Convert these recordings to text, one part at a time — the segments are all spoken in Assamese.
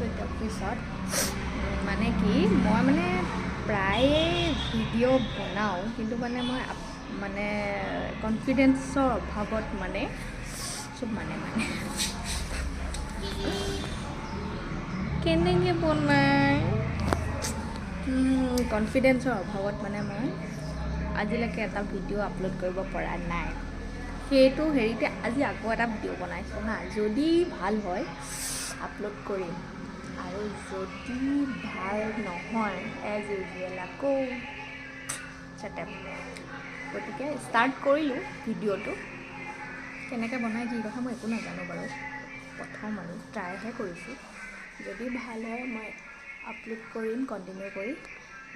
আছোঁ এতিয়া অফিচত মানে কি মই মানে প্ৰায়ে ভিডিঅ' বনাওঁ কিন্তু মানে মই মানে কনফিডেন্সৰ অভাৱত মানে চব কেনেকৈ বনাই কনফিডেন্সৰ অভাৱত মানে মই আজিলৈকে এটা ভিডিঅ' আপলোড কৰিব পৰা নাই সেইটো হেৰিতে আজি আকৌ এটা ভিডিঅ' বনাইছোঁ হা যদি ভাল হয় আপলোড কৰিম আৰু যদি ভাল নহয় এজ ইউজুৱেল আকৌ চেটেপ গতিকে ষ্টাৰ্ট কৰিলোঁ ভিডিঅ'টো কেনেকৈ বনাই কি কথা মই একো নাজানো বাৰু প্ৰথম আৰু ট্ৰাইহে কৰিছোঁ যদি ভাল হয় মই আপলোড কৰিম কণ্টিনিউ কৰি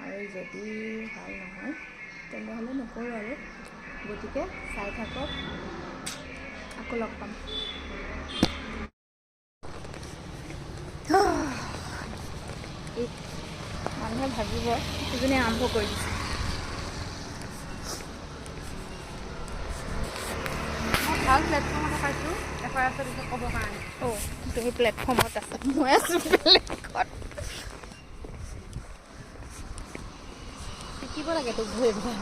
আৰু যদি ভাল নহয় তেনেহ'লে নকৰোঁ আৰু গতিকে চাই থাকক আকৌ লগ পাম মানুহে ভাবিব সেইজনী আৰম্ভ কৰি দিছে মই ভাল প্লেটফৰ্ম এটা পাইছোঁ এফআইআৰ ক'বৰ কাৰণে অঁ তুমি প্লেটফৰ্মত আছা মই আছোঁ বেলেগত শিকিব লাগে তোক ঘূৰি ঘূৰি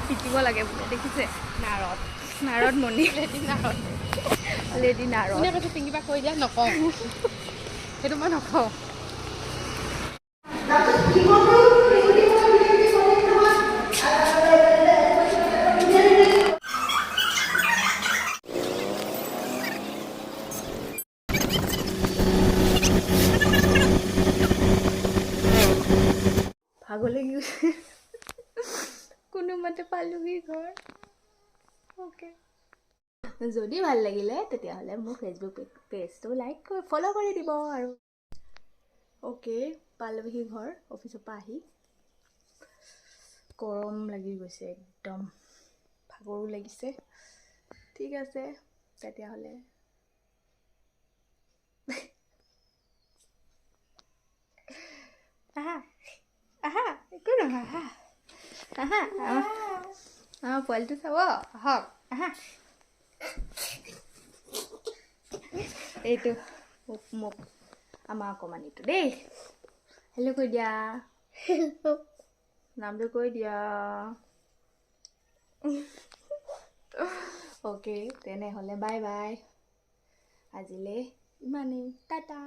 পিটিব লাগে বোলে দেখিছে নাৰত নাৰদ মণি লেডি নাৰত লেডি নাৰদ কোনে কৈছে পিংকিবা কৈ দিয়া নকওঁ সেইটো মই নকওঁ ভাগৰ লাগি গৈছে কোনোমতে পালোহি ঘৰ অ'কে যদি ভাল লাগিলে তেতিয়াহ'লে মোৰ ফেচবুক পেজটো লাইক কৰি ফ'ল' কৰি দিব আৰু অ'কে পালোহি ঘৰ অফিচৰ পৰা আহি গৰম লাগি গৈছে একদম ভাগৰো লাগিছে ঠিক আছে তেতিয়াহ'লে আহা আহা একো নহয় আহা আহা আমাৰ পোৱালিটো চাব আহক আহা এইটো মোক আমাৰ অকণমানিটো দেই হেল্ল' কৈ দিয়া নামটো কৈ দিয়া অ'কে তেনেহ'লে বাই বাই আজিলৈ ইমানেই টাটা